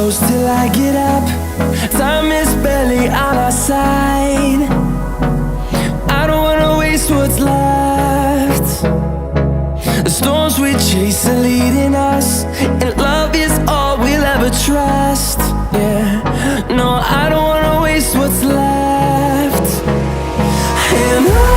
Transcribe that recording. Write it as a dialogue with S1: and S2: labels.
S1: close till I get up. Time is barely on our side. I don't wanna waste what's left. The storms we chase are leading us, and love is all we'll ever trust. Yeah, no, I don't wanna waste what's left. And